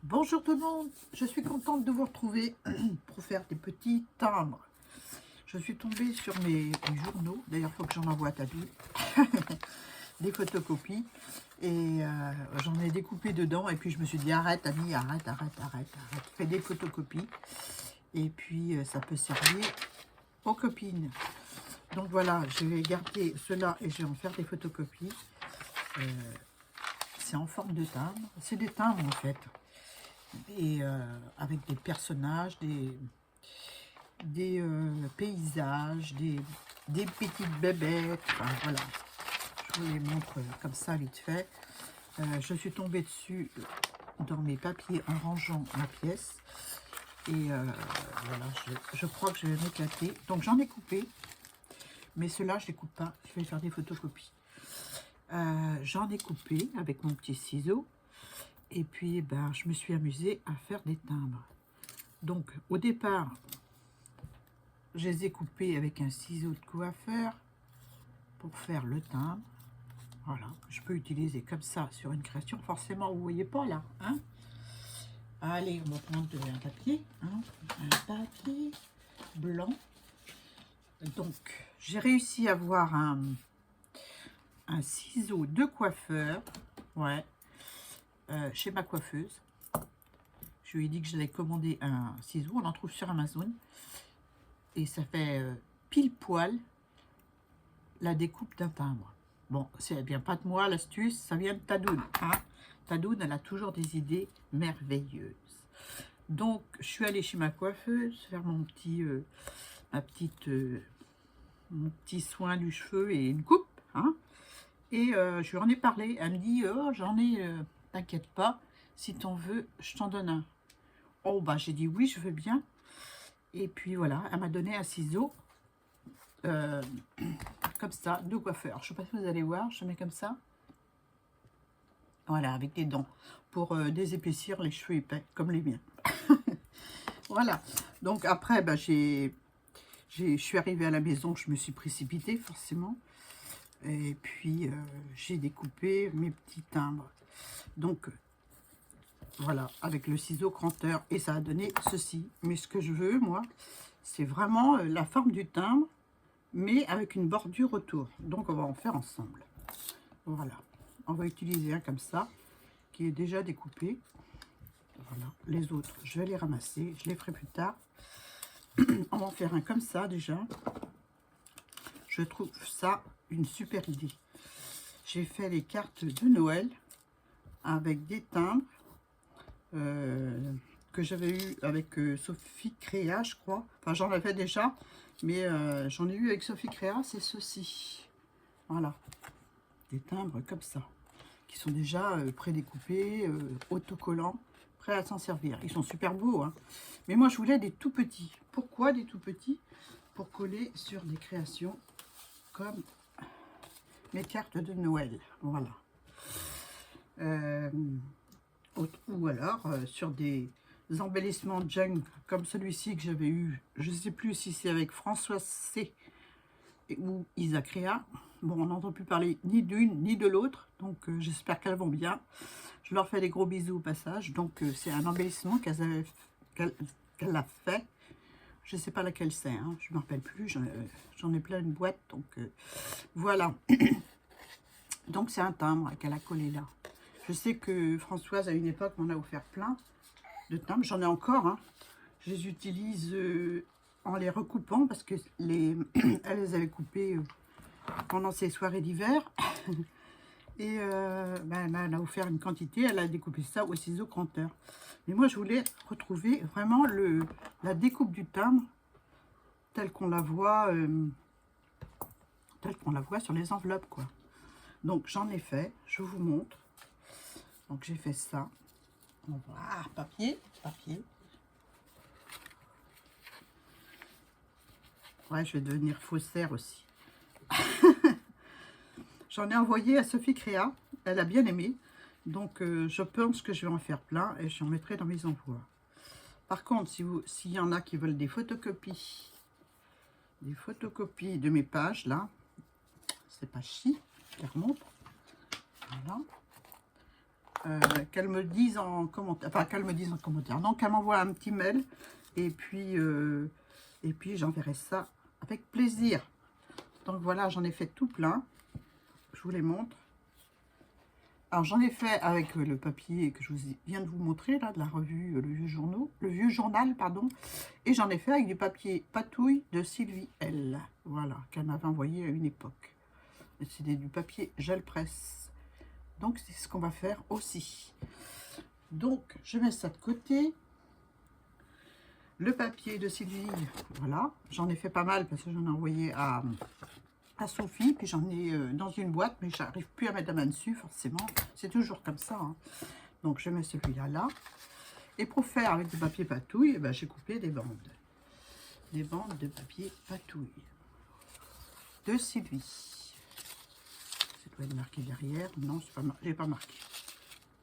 Bonjour tout le monde, je suis contente de vous retrouver pour faire des petits timbres. Je suis tombée sur mes journaux, d'ailleurs il faut que j'en envoie à Tadou, des photocopies, et j'en ai découpé dedans, et puis je me suis dit arrête Annie, arrête, fais des photocopies, et puis ça peut servir aux copines. Donc voilà, je vais garder cela et je vais en faire des photocopies. C'est en forme de timbre, c'est des timbres en fait. Et avec des personnages, des paysages, des petites bébêtes, enfin voilà, je vous les montre comme ça vite fait. Je suis tombée dessus dans mes papiers en rangeant ma pièce, et voilà, je crois que je vais m'éclater. Donc j'en ai coupé, mais ceux-là je les coupe pas, je vais faire des photocopies. J'en ai coupé avec mon petit ciseau, et puis ben, je me suis amusée à faire des timbres. Donc au départ, je les ai coupés avec un ciseau de coiffeur pour faire le timbre. Voilà, je peux utiliser comme ça sur une création. Forcément, vous voyez pas là, hein. Allez, on va prendre un papier, hein, un papier blanc. Donc, j'ai réussi à avoir un ciseau de coiffeur, ouais, chez ma coiffeuse. Je lui ai dit que j'allais commander un ciseau, on en trouve sur Amazon. Et ça fait pile poil la découpe d'un timbre. Bon, ça vient pas de moi, l'astuce, ça vient de Tadoun. Hein. Tadoun, elle a toujours des idées merveilleuses. Donc, je suis allée chez ma coiffeuse faire mon petit, mon petit soin du cheveu et une coupe. Hein. Et je lui en ai parlé. Elle me dit, oh, j'en ai, t'inquiète pas, si t'en veux, je t'en donne un. Oh, bah, j'ai dit oui, je veux bien. Et puis voilà, elle m'a donné un ciseau. Comme ça, de coiffeur. Je sais pas si vous allez voir, je mets comme ça. Voilà, avec des dents, pour désépaissir les cheveux épais, comme les miens. Voilà, donc après, bah, je suis arrivée à la maison, je me suis précipitée, forcément. Et puis, j'ai découpé mes petits timbres. Donc, voilà, avec le ciseau cranteur, et ça a donné ceci. Mais ce que je veux, moi, c'est vraiment la forme du timbre, mais avec une bordure autour. Donc, on va en faire ensemble. Voilà, on va utiliser un comme ça, qui est déjà découpé. Voilà, les autres, je vais les ramasser, je les ferai plus tard. On va en faire un comme ça déjà. Je trouve ça une super idée. J'ai fait les cartes de Noël avec des timbres que j'avais eu avec Sophie Créa, je crois. Enfin, j'en avais déjà, mais j'en ai eu avec Sophie Créa, c'est ceci. Voilà, des timbres comme ça, qui sont déjà prédécoupés, autocollants, prêts à s'en servir. Ils sont super beaux, hein. Mais moi, je voulais des tout petits. Pourquoi des tout petits? Pour coller sur des créations comme mes cartes de Noël. Voilà. Ou alors sur des embellissements junk comme celui-ci que j'avais eu. Je ne sais plus si c'est avec Françoise C. ou Isa Créa. Bon, on n'entend plus parler ni d'une ni de l'autre, donc j'espère qu'elles vont bien. Je leur fais des gros bisous au passage. Donc c'est un embellissement qu'elle a fait. Je ne sais pas laquelle c'est, hein. Je ne me rappelle plus, j'en ai plein une boîte, donc voilà. Donc c'est un timbre qu'elle a collé là. Je sais que Françoise, à une époque, m'en a offert plein de timbres. J'en ai encore, hein. Je les utilise en les recoupant, parce que elle les avait coupés pendant ses soirées d'hiver. Et ben, elle a offert une quantité, elle a découpé ça au ciseau cranteur. Mais moi, je voulais retrouver vraiment la découpe du timbre telle qu'on la voit, sur les enveloppes, quoi. Donc, j'en ai fait, je vous montre. Donc, j'ai fait ça. On voit, papier. Ouais, je vais devenir faussaire aussi. J'en ai envoyé à Sophie Créa, elle a bien aimé. Donc, je pense que je vais en faire plein et j'en mettrai dans mes envois. Par contre, s'il y en a qui veulent des photocopies de mes pages, là, c'est pas chi, je les remonte. Voilà. qu'elle me dise en commentaire, enfin qu'elle me dise en commentaire, non, qu'elle m'envoie un petit mail et puis j'enverrai ça avec plaisir. Donc voilà, j'en ai fait tout plein, je vous les montre. Alors j'en ai fait avec le papier que je vous viens de vous montrer là, de la revue le vieux journal, pardon, et j'en ai fait avec du papier patouille de Sylvie L, voilà, qu'elle m'avait envoyé à une époque. C'est du papier gel presse. Donc c'est ce qu'on va faire aussi. Donc je mets ça de côté. Le papier de Sylvie, voilà, j'en ai fait pas mal parce que j'en ai envoyé à Sophie, puis j'en ai dans une boîte, mais j'arrive plus à mettre la main dessus forcément, c'est toujours comme ça, hein. Donc je mets celui-là là, et pour faire avec du papier patouille, eh ben, j'ai coupé des bandes de papier patouille de Sylvie. Ça doit être marqué derrière, non, c'est pas j'ai pas marqué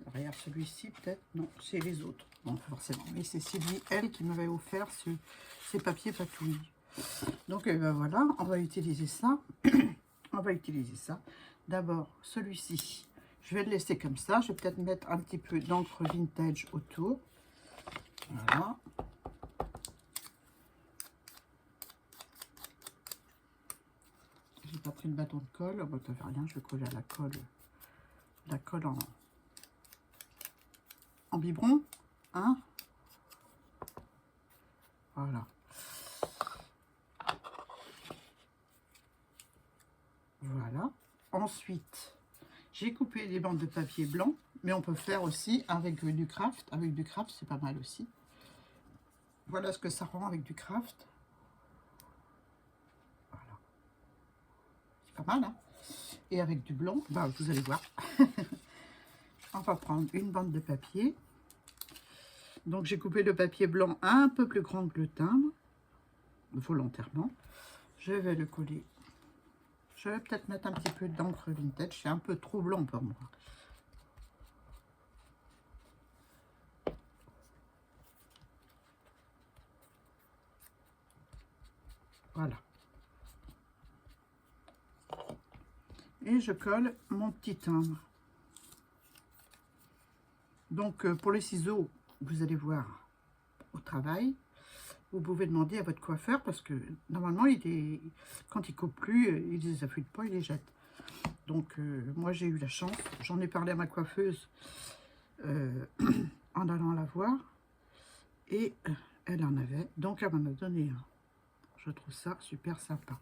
derrière. Celui-ci peut-être, non, c'est les autres, bon forcément, mais c'est Sylvie elle qui m'avait offert ces papiers patouille. Donc ben voilà, on va utiliser ça. On va utiliser ça. D'abord, celui-ci, je vais le laisser comme ça. Je vais peut-être mettre un petit peu d'encre vintage autour. Voilà. J'ai pas pris le bâton de colle. Oh, bah, ça fait rien, je vais coller à la colle en biberon. Hein? Voilà. Voilà. Ensuite, j'ai coupé des bandes de papier blanc, mais on peut faire aussi avec du craft. Avec du craft, c'est pas mal aussi. Voilà ce que ça rend avec du craft. Voilà. C'est pas mal, hein? Et avec du blanc, bah, vous allez voir. On va prendre une bande de papier. Donc, j'ai coupé le papier blanc un peu plus grand que le timbre, volontairement. Je vais le coller. Je vais peut-être mettre un petit peu d'encre vintage. C'est un peu trop blanc pour moi. Voilà. Et je colle mon petit timbre. Donc, pour les ciseaux, vous allez voir au travail. Vous pouvez demander à votre coiffeur parce que normalement, quand il coupe plus, il les affûte pas, il les jette. Donc, moi, j'ai eu la chance. J'en ai parlé à ma coiffeuse en allant la voir. Et elle en avait. Donc, elle m'en a donné un. Je trouve ça super sympa.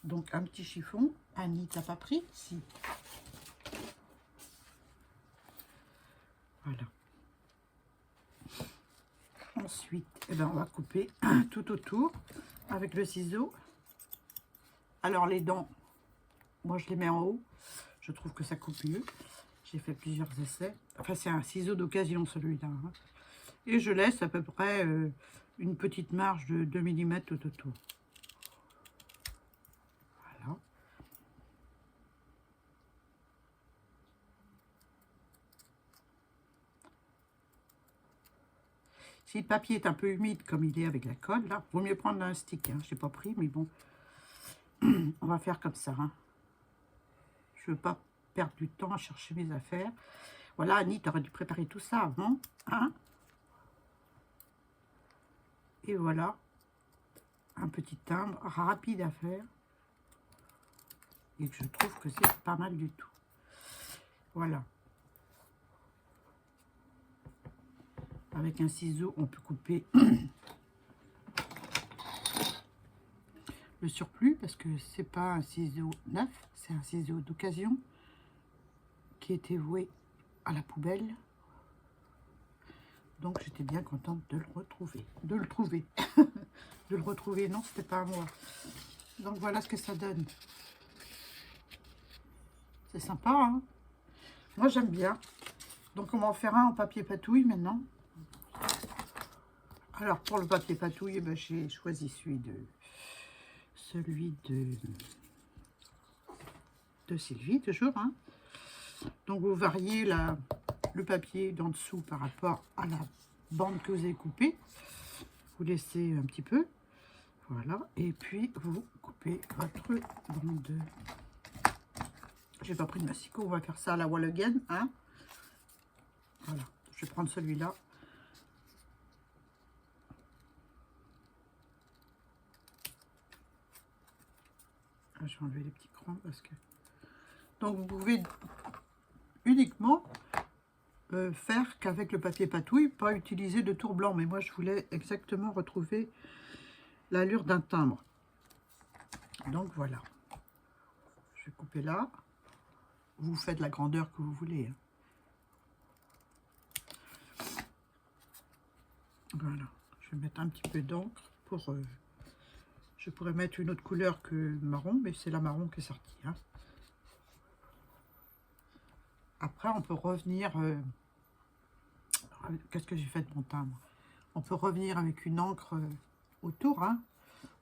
Donc, un petit chiffon. Annie, t'as pas pris? Si. Voilà. Ensuite, eh ben, on va couper tout autour avec le ciseau. Alors, les dents, moi, je les mets en haut. Je trouve que ça coupe mieux. J'ai fait plusieurs essais. Enfin, c'est un ciseau d'occasion, celui-là. Hein. Et je laisse à peu près une petite marge de 2 mm tout autour. Voilà. Si le papier est un peu humide, comme il est avec la colle, là, vaut mieux prendre un stick. Hein. Je n'ai pas pris, mais bon. On va faire comme ça. Hein. Je ne veux pas perdre du temps à chercher mes affaires. Voilà, Annie, tu aurais dû préparer tout ça avant. Hein. Et voilà, un petit timbre rapide à faire. Et que je trouve que c'est pas mal du tout. Voilà. Avec un ciseau, on peut couper le surplus parce que c'est pas un ciseau neuf, c'est un ciseau d'occasion qui était voué à la poubelle. Donc j'étais bien contente de le retrouver. De le retrouver, non, c'était pas à moi. Donc voilà ce que ça donne. C'est sympa, hein? Moi j'aime bien. Donc on va en faire un en papier patouille maintenant. Alors pour le papier patouille, ben, j'ai choisi celui de Sylvie, toujours. Hein. Donc vous variez le papier d'en dessous par rapport à la bande que vous avez coupée. Vous laissez un petit peu. Voilà. Et puis vous coupez votre bande. J'ai pas pris de massicot, on va faire ça à la wall again. Hein. Voilà, je vais prendre celui-là. Je vais enlever les petits crans parce que... Donc vous pouvez uniquement faire qu'avec le papier patouille, pas utiliser de tour blanc. Mais moi je voulais exactement retrouver l'allure d'un timbre. Donc voilà. Je vais couper là. Vous faites la grandeur que vous voulez. Voilà. Je vais mettre un petit peu d'encre pour... je pourrais mettre une autre couleur que marron, mais c'est la marron qui est sortie. Hein. Après, on peut revenir... qu'est-ce que j'ai fait de mon timbre? On peut revenir avec une encre autour. Hein.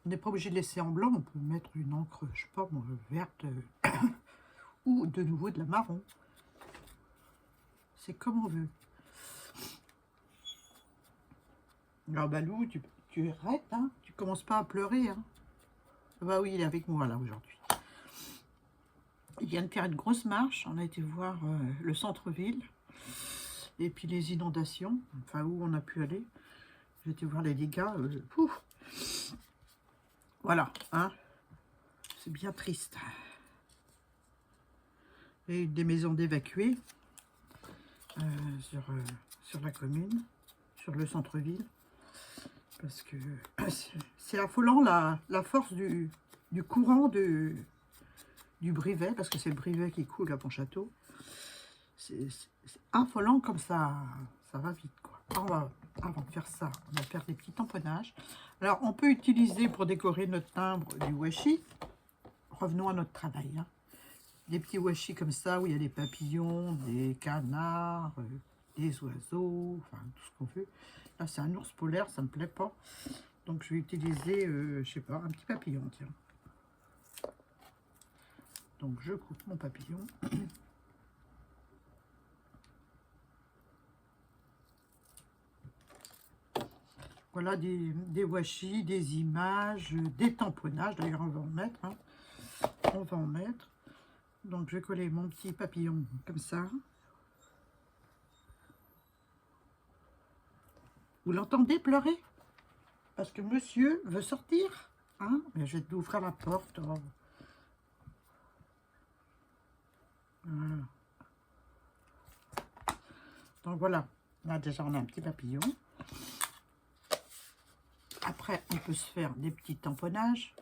On n'est pas obligé de laisser en blanc. On peut mettre une encre, je sais pas, verte ou de nouveau de la marron. C'est comme on veut. Alors Balou, tu arrêtes, hein, tu commences pas à pleurer. Hein. Bah oui, il est avec moi là aujourd'hui. Il vient de faire une grosse marche. On a été voir le centre-ville et puis les inondations. Enfin, où on a pu aller. J'ai été voir les dégâts. Voilà, hein. C'est bien triste. Et des maisons d'évacués sur la commune, sur le centre-ville. Parce que c'est affolant la force du courant du Brivet, parce que c'est le Brivet qui coule à Pontchâteau. C'est affolant comme ça va vite, quoi. Avant de faire ça, on va faire des petits tamponnages. Alors, on peut utiliser pour décorer notre timbre du washi. Revenons à notre travail. Hein. Des petits washi comme ça, où il y a des papillons, des canards, des oiseaux, enfin, tout ce qu'on veut. Là, c'est un ours polaire, ça me plaît pas. Donc, je vais utiliser, je sais pas, un petit papillon, tiens. Donc, je coupe mon papillon. Voilà, des washi, des images, des tamponnages. D'ailleurs, on va en mettre. Hein. On va en mettre. Donc, je vais coller mon petit papillon comme ça. Vous l'entendez pleurer? Parce que monsieur veut sortir. Hein? Mais je vais t'ouvrir la porte. Oh. Voilà. Donc voilà. Là déjà on a un petit papillon. Après on peut se faire des petits tamponnages.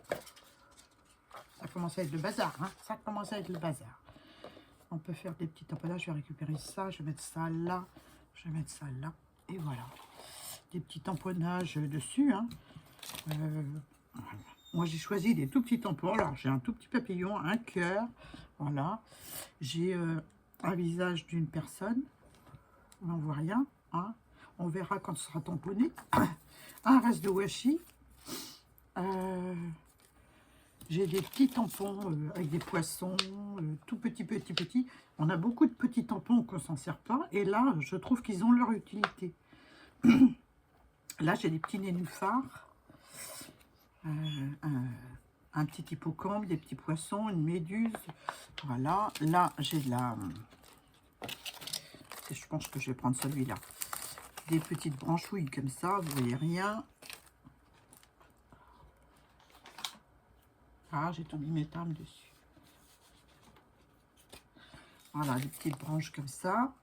Ça commence à être le bazar. Hein? Ça commence à être le bazar. On peut faire des petits tamponnages. Je vais récupérer ça. Je vais mettre ça là. Je vais mettre ça là. Et voilà. Des petits tamponnages dessus. Hein. Moi, j'ai choisi des tout petits tampons. Alors, j'ai un tout petit papillon, un cœur. Voilà. J'ai un visage d'une personne. On n'en voit rien. Hein. On verra quand ce sera tamponné. Un reste de washi. J'ai des petits tampons avec des poissons, tout petits. On a beaucoup de petits tampons qu'on ne s'en sert pas. Et là, je trouve qu'ils ont leur utilité. Là, j'ai des petits nénuphars. Un petit hippocampe, des petits poissons, une méduse. Voilà. Là, j'ai de la... Je pense que je vais prendre celui-là. Des petites branchouilles comme ça, vous voyez rien. Ah, j'ai tombé mes timbres dessus. Voilà, des petites branches comme ça.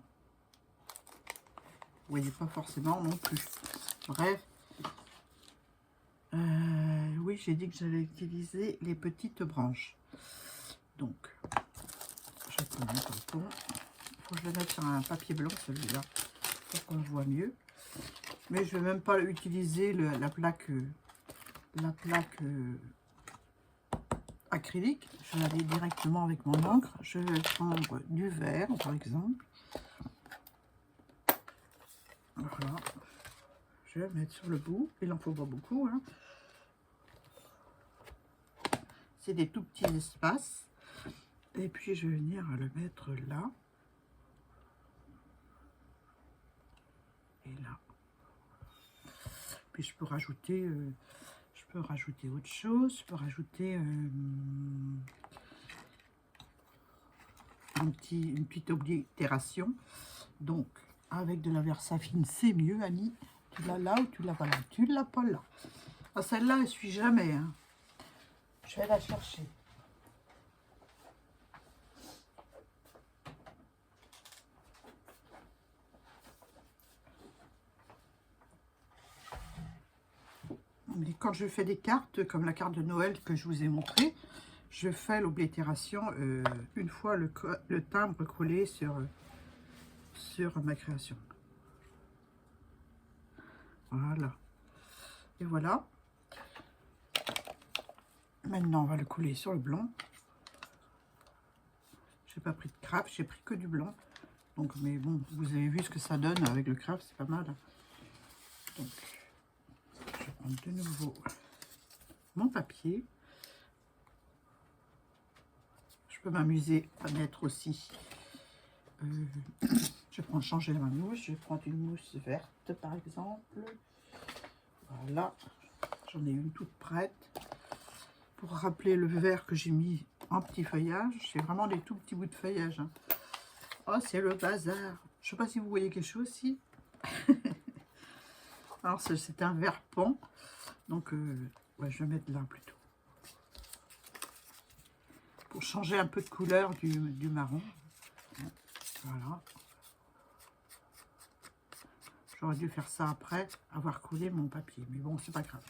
Vous voyez pas forcément non plus. Bref. Oui, j'ai dit que j'allais utiliser les petites branches. Donc, je vais prendre mon tampon. Il faut que je le mette sur un papier blanc, celui-là, pour qu'on voit mieux. Mais je ne vais même pas utiliser la plaque acrylique. Je vais aller directement avec mon encre. Je vais prendre du vert, par exemple. Voilà. Je vais mettre sur le bout. Il en faut pas beaucoup, hein. C'est des tout petits espaces. Et puis, je vais venir le mettre là. Et là. Puis, je peux rajouter autre chose. Je peux rajouter une petite oblitération. Donc, avec de la Versafine, c'est mieux, Annie. Tu l'as là ou tu l'as pas là? Tu l'as pas là. Ah, celle-là, elle ne suit jamais. Hein. Je vais la chercher. Mais quand je fais des cartes, comme la carte de Noël que je vous ai montré, je fais l'oblitération une fois le timbre collé sur ma création. Voilà. Et voilà. Maintenant, on va le coller sur le blanc. J'ai pas pris de craft, j'ai pris que du blanc. Donc, mais bon, vous avez vu ce que ça donne avec le craft, c'est pas mal. Donc, je vais prendre de nouveau mon papier. Je peux m'amuser à mettre aussi. Je vais changer ma mousse. Je vais prendre une mousse verte, par exemple. Voilà. J'en ai une toute prête. Pour rappeler le vert que j'ai mis en petit feuillage. C'est vraiment des tout petits bouts de feuillage. Hein. Oh, c'est le bazar. Je ne sais pas si vous voyez quelque chose ici. Alors, c'est un vert pan. Donc, ouais, je vais mettre là plutôt. Pour changer un peu de couleur du marron. Voilà. J'aurais dû faire ça après avoir collé mon papier. Mais bon, c'est pas grave.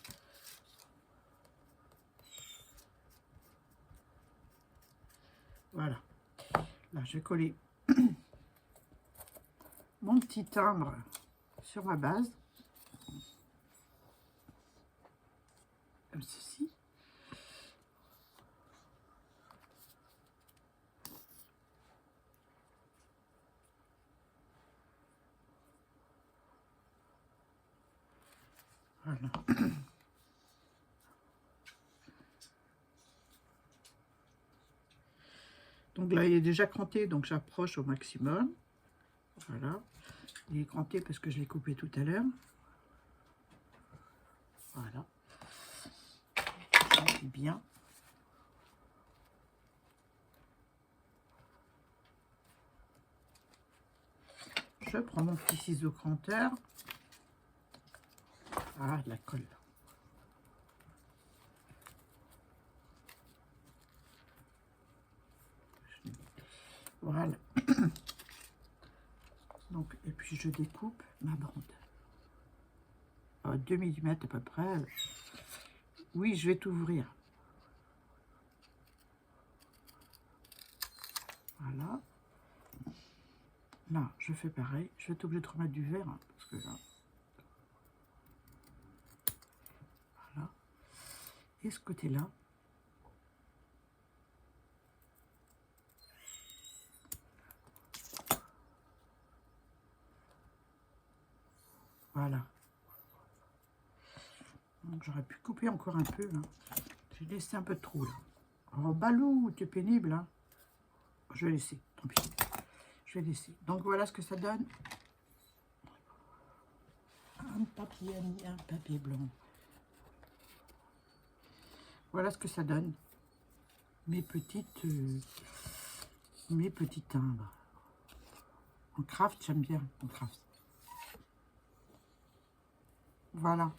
Voilà. Là, je vais coller mon petit timbre sur ma base. Comme ceci. Voilà. Donc là, il est déjà cranté, donc j'approche au maximum. Voilà. Il est cranté parce que je l'ai coupé tout à l'heure. Voilà. C'est bien. Je prends mon petit ciseau cranteur. Ah, de la colle. Voilà. Donc, et puis je découpe ma bande. À 2 mm à peu près. Oui, je vais tout ouvrir. Voilà. Là, je fais pareil. Je vais être obligée de remettre du vert. Hein, parce que là. Voilà. Et ce côté-là. Voilà. Donc j'aurais pu couper encore un peu. Hein. J'ai laissé un peu de trou là. Oh Balou, tu es pénible. Hein. Je vais laisser, tant pis. Je vais laisser. Donc voilà ce que ça donne. Un papier blanc. Voilà ce que ça donne. Mes petits timbres. En craft, j'aime bien en craft. Voilà.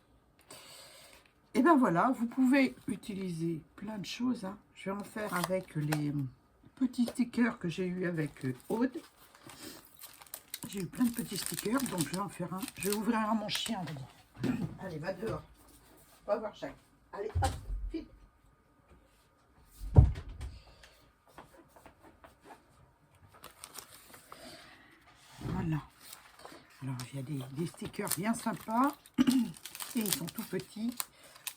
Et ben voilà, vous pouvez utiliser plein de choses. Hein. Je vais en faire avec les petits stickers que j'ai eu avec Aude. J'ai eu plein de petits stickers, donc je vais en faire un. Je vais ouvrir à mon chien, on va dire. Allez, va dehors. Va voir Jacques. Allez, hop, vite. Voilà. Alors, il y a des stickers bien sympas. Et ils sont tout petits.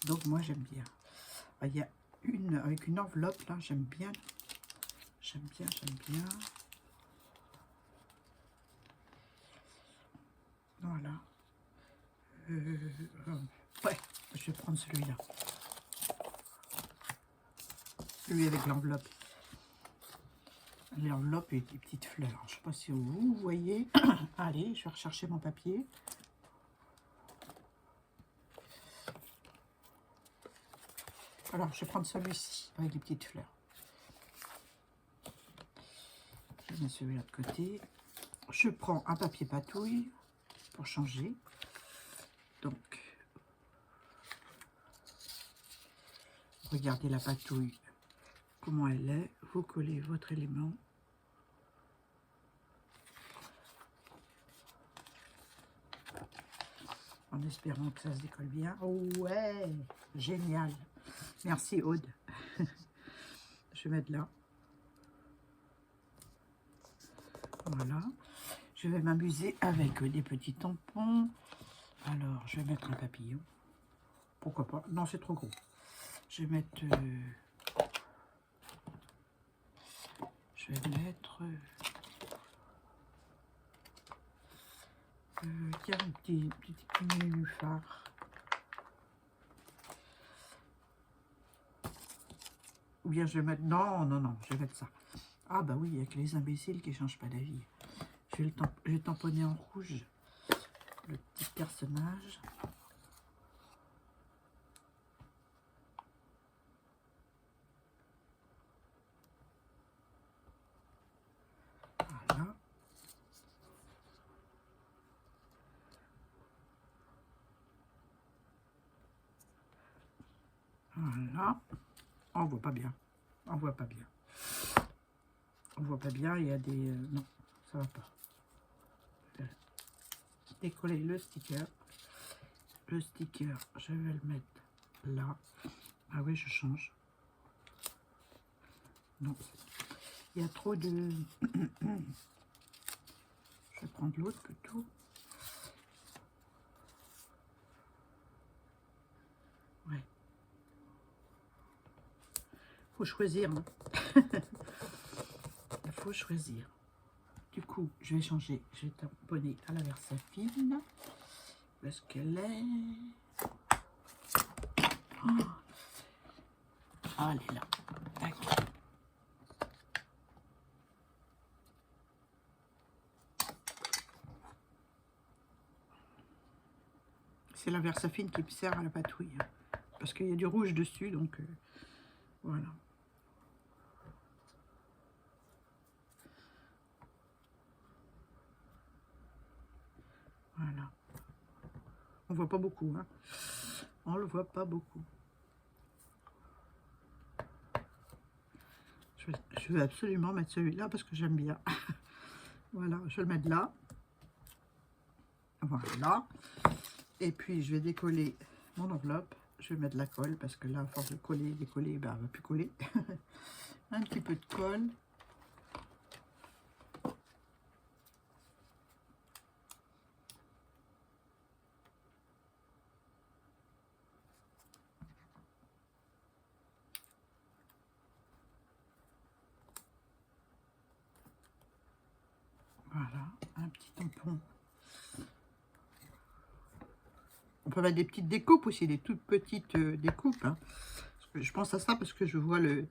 Donc, moi, j'aime bien. Il y a une avec une enveloppe, là. J'aime bien. J'aime bien, j'aime bien. Voilà. Ouais, je vais prendre celui-là. Celui avec l'enveloppe. L'enveloppe et des petites fleurs. Je ne sais pas si vous voyez. Allez, je vais rechercher mon papier. Alors, je vais prendre celui-ci avec des petites fleurs. Je mets celui-là de côté. je prends un papier patouille pour changer. Donc, regardez la patouille, comment elle est. Vous collez votre élément. En espérant que ça se décolle bien. Oh ouais, génial. Merci Aude. Je vais mettre là. Voilà. Je vais m'amuser avec des petits tampons. Alors, je vais mettre un papillon. Pourquoi pas? Non, c'est trop gros. Je vais mettre... tiens, un petit nénuphar. Ou bien je vais mettre... Non, non, non, je vais mettre ça. Ah bah oui, avec les imbéciles qui ne changent pas d'avis. Je vais tamponner en rouge le petit personnage. Voilà. Voilà. On voit pas bien. On voit pas bien. On voit pas bien. Il y a des... non, ça va pas. Décoller le sticker. Le sticker, je vais le mettre là. Ah oui, je change. Non. Il y a trop de... Je vais prendre l'autre plutôt. Ouais. Faut choisir. Hein. Il faut choisir. Du coup, je vais changer. Je vais tamponner à la Versafine. Où est-ce qu'elle est? Oh. Ah, elle est là. Tac. C'est la Versafine qui me sert à la patouille. Hein. Parce qu'il y a du rouge dessus, donc voilà. Voilà. On voit pas beaucoup. Hein. On le voit pas beaucoup. Je vais absolument mettre celui-là parce que j'aime bien. Voilà, je vais le mettre là. Voilà. Et puis, je vais décoller mon enveloppe. Je vais mettre la colle parce que là, à force de coller, décoller, ben, elle ne va plus coller. Un petit peu de colle. Voilà, un petit tampon. On peut mettre des petites découpes aussi, des toutes petites découpes. Hein. Je pense à ça parce que je vois le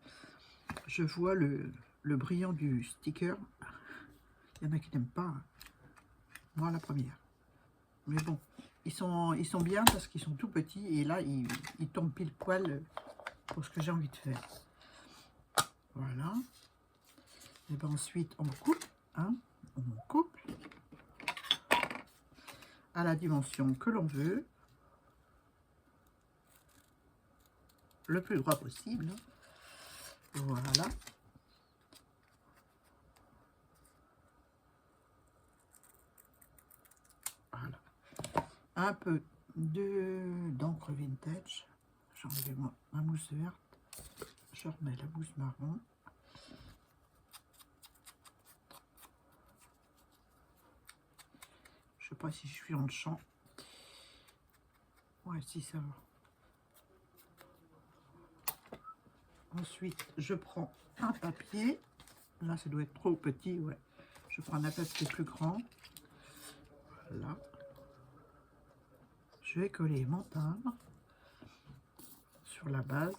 brillant du sticker. Il y en a qui n'aiment pas. Hein. Moi, la première. Mais bon, ils sont bien parce qu'ils sont tout petits. Et là, ils tombent pile poil pour ce que j'ai envie de faire. Voilà. Et ben ensuite, on coupe. Hein, on coupe à la dimension que l'on veut. Le plus droit possible. Voilà. Voilà. Un peu d'encre vintage. J'ai enlevé ma mousse verte. Je remets la mousse marron. Je sais pas si je suis en champ. Ouais, si ça va. Ensuite, je prends un papier. Là, ça doit être trop petit, ouais. Je prends un papier plus grand. Voilà. Je vais coller mon timbre sur la base.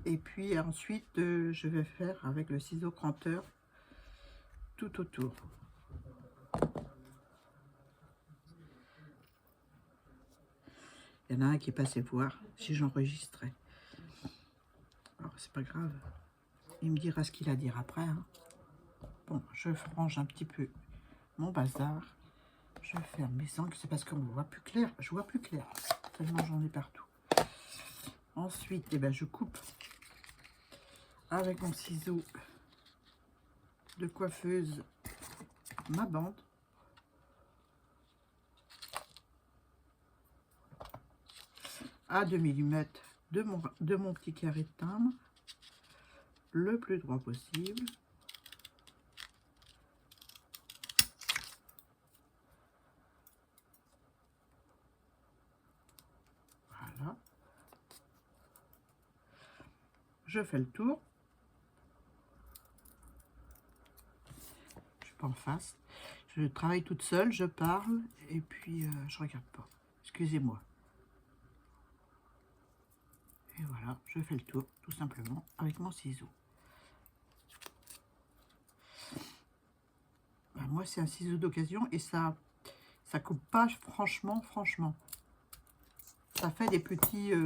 Et puis ensuite, je vais faire avec le ciseau cranteur tout autour. Il y en a un qui est passé voir si j'enregistrais. Alors, c'est pas grave. Il me dira ce qu'il a à dire après. Hein. Bon, je range un petit peu mon bazar. Je ferme mes angles, c'est parce qu'on voit plus clair. Je vois plus clair, tellement j'en ai partout. Ensuite, eh ben, je coupe avec mon ciseau de coiffeuse ma bande. À 2 mm de mon petit carré de timbre, le plus droit possible. Voilà. Je fais le tour. Je suis pas en face. Je travaille toute seule, je parle et puis je regarde pas. Excusez-moi. Et voilà, je fais le tour tout simplement avec mon ciseau. Ben, moi, c'est un ciseau d'occasion et ça coupe pas franchement. Ça fait des petites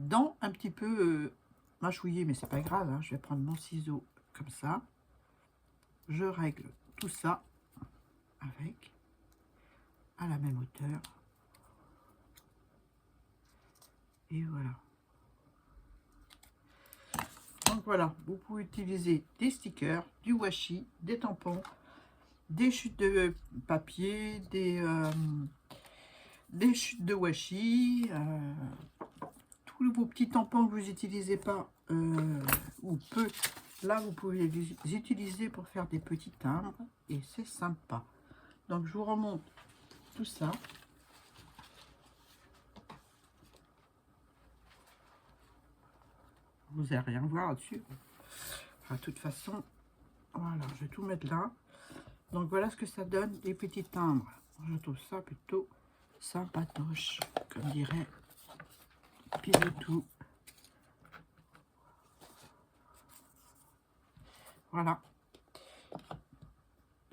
dents un petit peu mâchouillées, mais c'est pas grave. Hein. Je vais prendre mon ciseau comme ça. Je règle tout ça avec à la même hauteur. Et voilà. Donc voilà, vous pouvez utiliser des stickers, du washi, des tampons, des chutes de papier, des chutes de washi, tous vos petits tampons que vous n'utilisez pas ou peu, là vous pouvez les utiliser pour faire des petits timbres et c'est sympa. Donc je vous remonte tout ça. Vous n'allez rien voir dessus. Enfin, de toute façon, voilà, je vais tout mettre là. Donc voilà ce que ça donne, des petits timbres. Je trouve ça plutôt sympatoche, comme dirait Pilotou. Voilà.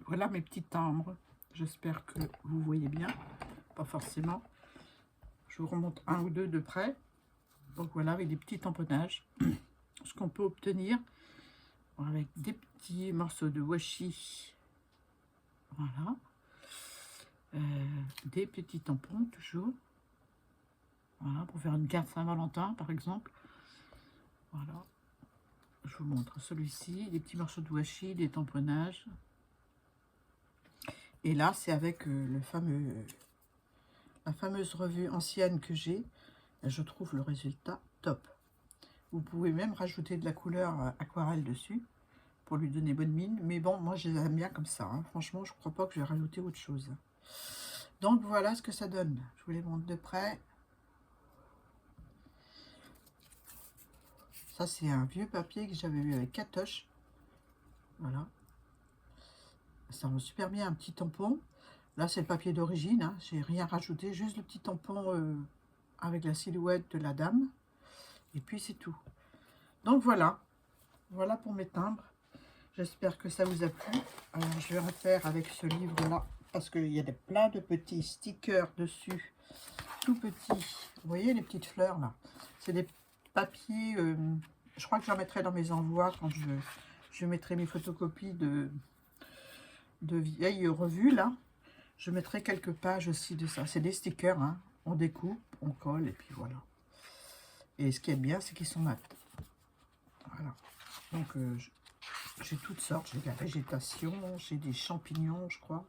Voilà mes petits timbres. J'espère que vous voyez bien. Pas forcément. Je vous remonte un ou deux de près. Donc voilà, avec des petits tamponnages. Ce qu'on peut obtenir avec des petits morceaux de washi. Voilà. Des petits tampons toujours. Voilà, pour faire une carte Saint-Valentin par exemple. Voilà. Je vous montre celui-ci, des petits morceaux de washi, des tamponnages. Et là, c'est avec la fameuse revue ancienne que j'ai. Je trouve le résultat top. Vous pouvez même rajouter de la couleur aquarelle dessus pour lui donner bonne mine. Mais bon, moi, je les aime bien comme ça. Hein. Franchement, je ne crois pas que je vais rajouter autre chose. Donc, voilà ce que ça donne. Je vous les montre de près. Ça, c'est un vieux papier que j'avais eu avec Katoche. Voilà. Ça rend super bien un petit tampon. Là, c'est le papier d'origine. Hein. J'ai rien rajouté. Juste le petit tampon avec la silhouette de la dame. Et puis, c'est tout. Donc, voilà. Voilà pour mes timbres. J'espère que ça vous a plu. Alors, je vais refaire avec ce livre-là. Parce qu'il y a plein de petits stickers dessus. Tout petits. Vous voyez les petites fleurs, là? C'est des papiers... je crois que j'en mettrai dans mes envois quand je mettrai mes photocopies de vieilles revues, là. Je mettrai quelques pages aussi de ça. C'est des stickers, hein. On découpe, on colle, et puis voilà. Et ce qui est bien, c'est qu'ils sont mat. Voilà. Donc, j'ai toutes sortes. J'ai de la végétation, j'ai des champignons, je crois,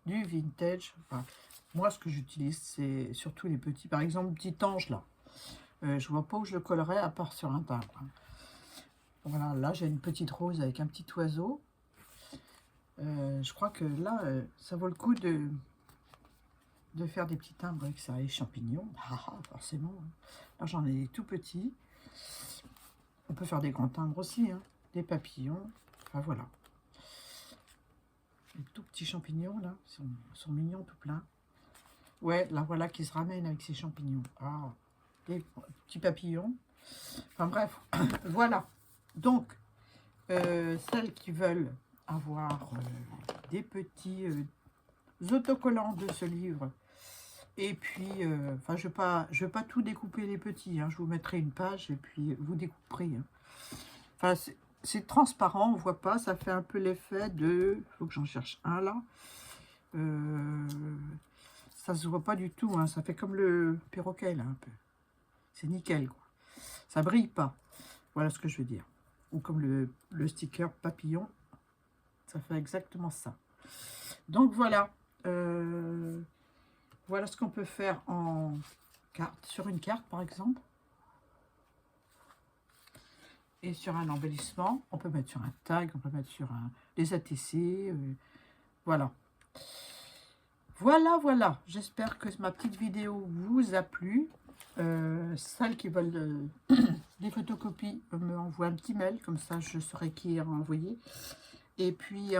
du vintage. Enfin, moi, ce que j'utilise, c'est surtout les petits. Par exemple, petit ange, là. Je vois pas où je le collerais, à part sur un timbre. Voilà, là, j'ai une petite rose avec un petit oiseau. Je crois que là, ça vaut le coup de faire des petits timbres avec ça. Les champignons, forcément. Là, j'en ai des tout petits. On peut faire des grands timbres aussi, hein. Des papillons. Enfin, voilà. Les tout petits champignons, là, sont mignons, tout plein. Ouais, là, voilà, qui se ramènent avec ces champignons. Ah, des petits papillons. Enfin, bref, voilà. Donc, celles qui veulent avoir des petits autocollants de ce livre. Et puis, enfin, je vais pas tout découper les petits. Hein, je vous mettrai une page et puis vous découperez. Hein. Enfin, c'est transparent, on voit pas, ça fait un peu l'effet de... faut que j'en cherche un là. Ça se voit pas du tout, hein, ça fait comme le perroquet là un peu. C'est nickel quoi. Ça brille pas. Voilà ce que je veux dire. Ou comme le sticker papillon. Ça fait exactement ça. Donc voilà. Voilà ce qu'on peut faire en carte, sur une carte par exemple. Et sur un embellissement. On peut mettre sur un tag, on peut mettre sur des ATC. Voilà. Voilà. J'espère que ma petite vidéo vous a plu. Celles qui veulent des photocopies me envoient un petit mail. Comme ça, je saurai qui a envoyé. Et puis,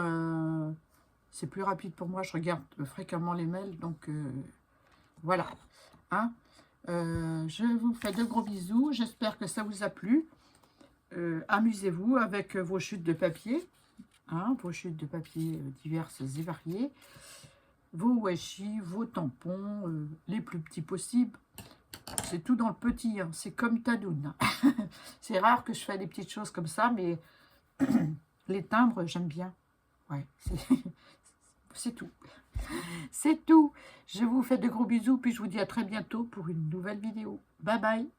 c'est plus rapide pour moi. Je regarde fréquemment les mails. Donc, voilà. Hein, je vous fais de gros bisous. J'espère que ça vous a plu. Amusez-vous avec vos chutes de papier. Hein, vos chutes de papier diverses et variées. Vos washi, vos tampons, les plus petits possibles. C'est tout dans le petit, hein. C'est comme Tadoun. C'est rare que je fais des petites choses comme ça, mais les timbres, j'aime bien. Ouais, c'est tout. C'est tout. Je vous fais de gros bisous, puis je vous dis à très bientôt pour une nouvelle vidéo. Bye bye.